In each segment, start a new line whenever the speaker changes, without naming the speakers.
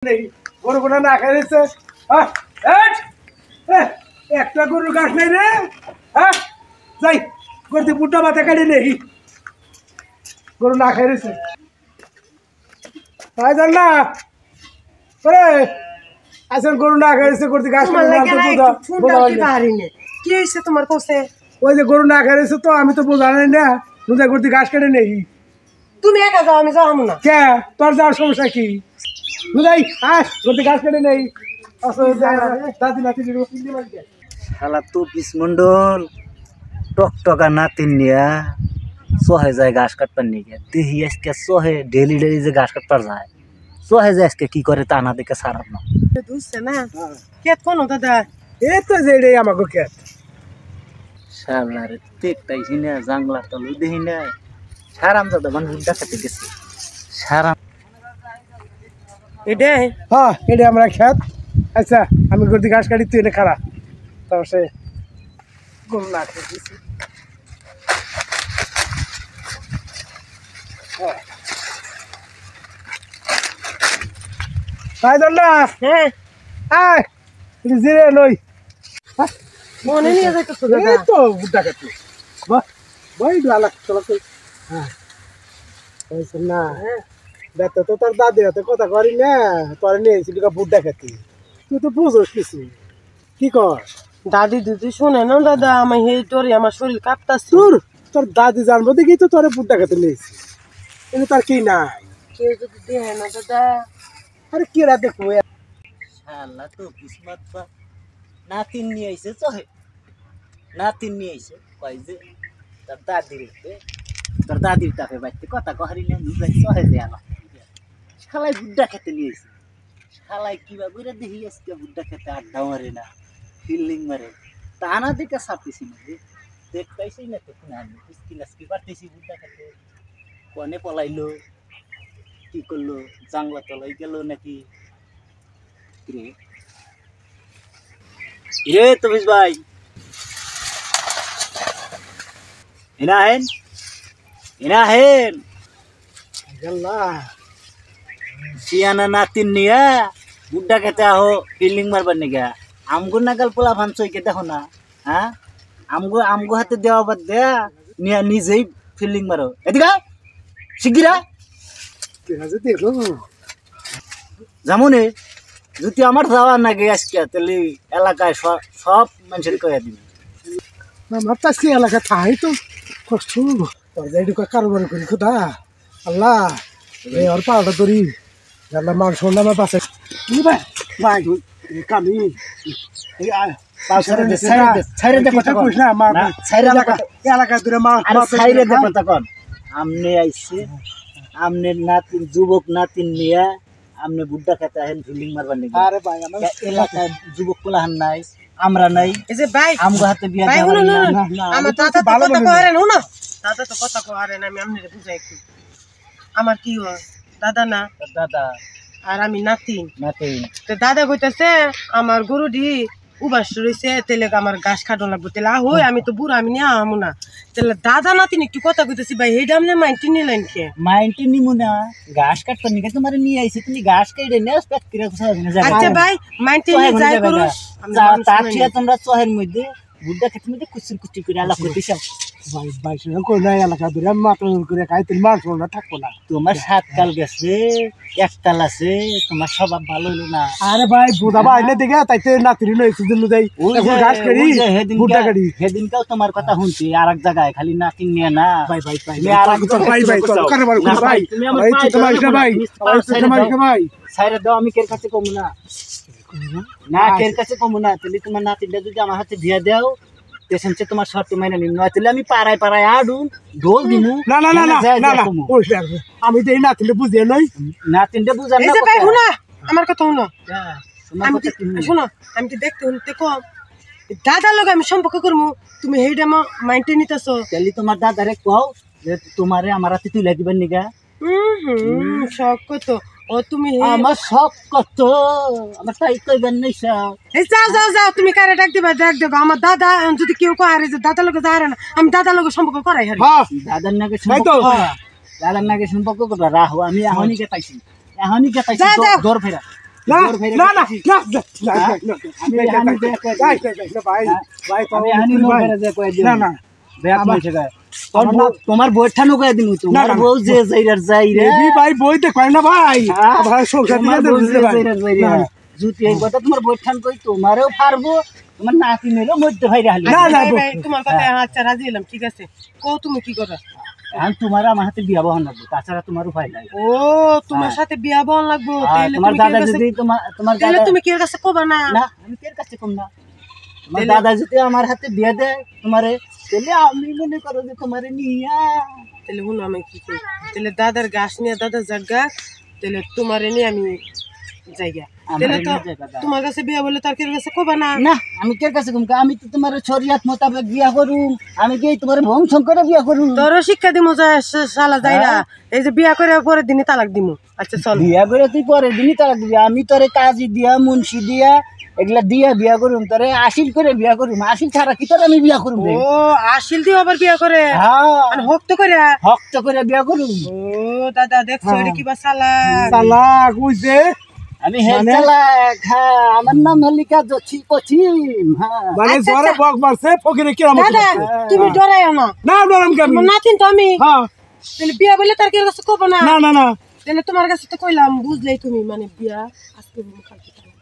নেই গরু গোনা না খাইছে একটা গরুর গাছ নাই রে যাই করতে বুটা মাথা কাটি নেই গরু না খাইছে তাই জান না আসলে গরু না খাইছে করতে গাছ
কি হয়েছে তোমার কাছে?
ওই যে গরু না খাইছে তো আমি তো বোঝা নাই না রোজা করতে গাছ কেটে নেই।
তুমি একা যাও, আমি যাবো না।
কে তোর যাওয়ার সমস্যা কি? বুঝাই আস করতে গাছ কেটে নেই দাদি নাতি
শালা তো বিষ্মন্ডল টকটকা নাতিন নিয়া সহে যায় ঘাস কাটবার নিয়ে দেখি আজকে সহে ডেলি ডেলি যে ঘাস কাটবার যায় সহে যে আজকে কি করে তা না দেখে সারাপ না
বুঝছে না কেত কোন দাদা
এই তো যে রে আমাকে কেত
শালারে দেখতাইছি না জাংলা তলু দেখি না সারাম দাদা মানে উল্টা খেতে গেছে সারাম
এটা
হ্যাঁ এটা আমরা খেত। আচ্ছা আমি করতে ঘাস কাটি তুই এনে খারা তারপর সে গরু না খেয়েছি তাই ধর না
হ্যাঁ
আয় জিরে লই
মনে নিয়ে যাইতেছো দাদা।
এই তো বুদ্ধা কাটলো বাহ ভাই লালা চলা কই হ্যাঁ না দেখ তো তোর দাদি হাতে কথা করি না তোর নিয়েছি বুদ্ধা খেতে তুই তো বুঝোস কিছু কি কর
দাদি দিদি শোনে না দাদা, আমি হে তোরে আমার শরীর কাঁপতাছে।
তোর দাদি জানবো দেখি তো তোর বুদ্ধা খেতে নিয়েছি কিন্তু তার কি নাই
কেউ যদি দেয় না দাদা।
আরে কি রা দেখবো
শালা তো কিসমত বা নাতিন নিয়ে আইছে চহে নাতিন নিয়ে আইছে কয় যে তোর দাদির টাকে বাইতে কথা কহারি না নিজে চহে যে আলা শালাই বুড্ডা খেতে নিয়ে আইছে শালাই কিবা করে দেখি আজকে বুড্ডা খেতে আড্ডা মারে না ফিল্ডিং মারে তা না দেখে ছাড়তেছি না রে দেখতেইছি না তো না কি পারতেছি বুড্ডা খেতে কনে পলাইলো কি করলো জাংলা তলাই গেল নাকি রে তবিস ভাই এনাহেন সিয়ানা নাতিন নিয়া বুড্ডা খেতে আহো ফিল্ডিং মারবার নিগা আমগো নাগাল পোলা ভান চইকে দেখো না হ্যাঁ আমগো হাতে দেওয়া বাদ দেয়া নিয়া নিজেই ফিল্ডিং মারো এদিকে শিগগিরা
দেখো
যেমন যদি আমার যাওয়ার নাকি আজকে তাহলে এলাকায় সব মানুষের কয়ে দিবি
আমার তো আজকে এলাকা থাই তো কষ্ট তোর যাই কারোবার করি খোদা আল্লাহ এই ওর পাওয়াটা ধরি আল্লাহ মান শুনলাম আমার পাশে ভাই কামি
আমনে আইছে আমনে নাতিন যুবক নাতিন নিয়া আমনে বুড্ডা খেতে আহেন ফিল্ডিং মারবার নাকি
আরে ভাই আমার
এলাকায় যুবক কোলাহান নাই আমরা নাই
এই যে ভাই
আমগো হাতে বিয়া
ভাই
দেওয়া
শুনো
না
না আমার দাদা তো কথা কহারে না দাদা তো কথা কহারে না, আমি আপনারে বুঝাই একটু। আমার কি হয় দাদা না
দাদা
আর আমি নাতিন
নাতিন
তো দাদা কইতাছে আমার গরুডি উবাস রইছে তেলে আমার ঘাস কাটো লাগবো তেলে হই আমি তো বুড়া আমি নিয়ে আমু না তেলে দাদা নাতিন একটু কথা কইতেছি ভাই এই দাম মাইন্টি নিলেন কে
মাইন্টি নিমু না ঘাস কাটবার নিকে তোমারে নিয়ে আইছে তুমি ঘাস কাটে নে পেট কিরা কোসা না যাবে
আচ্ছা ভাই মাইন্টি নিয়ে যাই করুস
তার ছিয়া তোমরা চহের মধ্যে বুড্ডা খেতে মধ্যে কুচি করে আলাপ করতেছ
ভাই ভাই শুনে কই না এলাকা ধরে মাত্র করে খাই তুমি মান শুনে থাকবো না
তোমার সাত কাল গেছে এককাল আছে তোমার স্বভাব ভালো হলো না
আরে ভাই বুদা ভাই না দেখে তাইতে নাতিরি লইছি দিন যাই এখন গাছ করি বুড্ডা কাটি
সেদিনকাও তোমার কথা শুনছি আরেক জায়গায় খালি নাতিন নিয়ে না
ভাই ভাই ভাই ভাই ভাই কারবার করি ভাই ভাই তোমার না ভাই তোমার ভাই
সাইরে দাও আমি কের কাছে কমু না না কের কাছে কমু না তাহলে তোমার নাতিনটা যদি আমার হাতে দিয়ে দাও পেশেন্টে তোমার শর্ত মাইনে নিন না তাহলে আমি পাড়ায় আডুম ঢোল দিমু
না না না না না ওই আমি তো এই নাতিনটা বুঝিয়ে নই
নাতিনটা বুঝার
এই
না
যে ভাই শুনো আমার কথা শুনো
তোমার
আমি
কথা কি
শোনো আমি কি দেখতে শুনতে কম দাদার লগে আমি সম্পর্ক করবো তুমি সেইটা মাইন্ডে নিতেছো
তাহলে তোমার দাদারে কও যে তোমারে আমার হাতে তুলে দিবেন নিগা
শখ কত ও তুমি
আমার শখ কত আমার তাই কইবেন নাই সব
যাও তুমি কারে ডাক দেবা আমার দাদা যদি কেউ কয় যে দাদার লগে যায় না আমি দাদার লগে সম্পর্ক করাই হারি
দাদার নাকি সম্পর্ক করবা রাহো আমি এখনই কে পাইছি দৌড় ফেরা
না
তোর ভাইরে
না না
কইছি।
না
আমি এখানে যে কই দিই।
ভাই ভাই
আমি এখানে লোক ভাইরে যে কই দিই।
না না
ব্যাক হইছে গা তোমার বইঠানো কই দিমু তোমার
না, না।
বউ যে যাইরার যাই রে
এই ভাই বইতে কয় না ভাই
হ্যাঁ।
ভাই সংসার
তোমার
দিলে
বউ
বুঝতে
যে
ভাই
যাইরার যাই রে
না, না।
জুতি এই কথা তোমার বইঠান কই তোমারও পারবো তোমার নাতি নেলো মধ্যে ভাইরে হালি
না, না।
ভাই, ভাই, তোমার কথা আচ্ছা রাজি হলাম ঠিক আছে কো তুমি কি করো
এখন তোমার আমার হাতে বিয়া বহন লাগবে তাছাড়া তোমার উপায় নাই
ও তোমার সাথে বিয়া বন লাগবো তাইলে
তোমার
তুমি কি
দাদা
কাছে
যদি তোমার
তাইলে
দাদা
তুমি কি কাছে কবা না
না আমি কের কাছে কম না তোমার
তাইলে-
দাদা যদি আমার হাতে বিয়ে দেয় তোমারে তাহলে আমি মনে করো যে তোমারে নিয়া
তাহলে শুনো আমি কি করি তাহলে দাদার গাছ নিয়ে দাদার জায়গা তাহলে তোমার নিয়ে আমি জায়গা
আমারে
তাহলে তো
নিয়ে যাইবা দাদা।
তোমার কাছে বিয়া বলে তার কেউ কাছে কবা না
না আমি কের কাছে কম আমি তো তোমার শরিয়াত মোতাবেক বিয়া করুম আমি কি তোমার বংশ করে বিয়া করুম
তোর শিক্ষা দিমু যা শালা যাইরা এই যে বিয়া করে পরের দিনই তালাক দিমু আচ্ছা চল
বিয়া করে তুই পরের দিনই তালাক দিবি আমি তোরে কাজী দিয়া মুন্সি দিয়া এগুলা দিয়া বিয়া করুম তোরে আশিল করে বিয়া করুম আশিল ছাড়া কি তোর আমি বিয়া করুম রে?
ও আসিল দিও আবার বিয়া করে
হ্যাঁ
মানে হোক তো করে
হক্ত করে বিয়া করুম
ও দাদা দেখছো এটা কি বা শালা
সালা কইছে
আমি হেলচালা আমার নাম হলিকা জছি পশ্চিম হ্যাঁ
মানে
আচ্ছা,
জরে
আচ্ছা।
বক মারছে ফকিরে কিরাম
দাদা তুমি ডরাইও না
না ডরাম কেন
তোমার নাতিন তো আমি
হ্যাঁ
তাহলে বিয়া বলে তার কেউ কাছে কব না
না না না
তাহলে তোমার কাছে তো কইলাম বুঝলেই তুমি মানে বিয়া আজকে হলো, কালকে তালাক।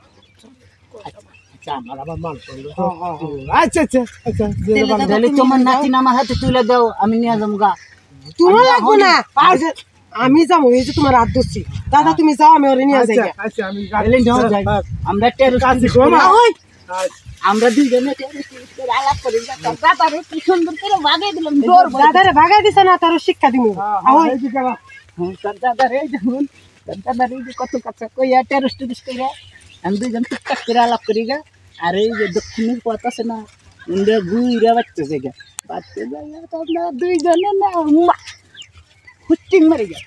আচ্ছা আমার আবার মান করলো
আচ্ছা আচ্ছা আচ্ছা
তাহলে দাদা
তাহলে
তুমি
তোমার
যাও।
নাতিন আমার হাতে তুলে দাও আমি নিয়ে যাবো গা
তোমার লাগবে না আমি যাবো এই যে তোমার হাত ধরছি দাদা তুমি যাও আমি ওরে নিয়ে যাই
আচ্ছা আচ্ছা আমি
তাহলে যাও যাই আমরা টেরোস
কমা।
আমরা দুইজনে টেরোস করে আলাপ করি দাদারে কি সুন্দর করে বাগাই দিলাম ডোর
দাদারে ভাগাই দিছে না তার শিক্ষা দিমু ahoy
দাদারে যেমন দাদারে যে কত কথা কইয়া টেরোস টেরোস করে আমি দুইজন টুকটাক করে আলাপ করি গা আর এই যে দক্ষিণের পথ আছে না উন্ডে ঘুরে বাচ্চাছে গা বাচ্চা যাই আমরা দুইজনে না হুচ্চিং মারি গা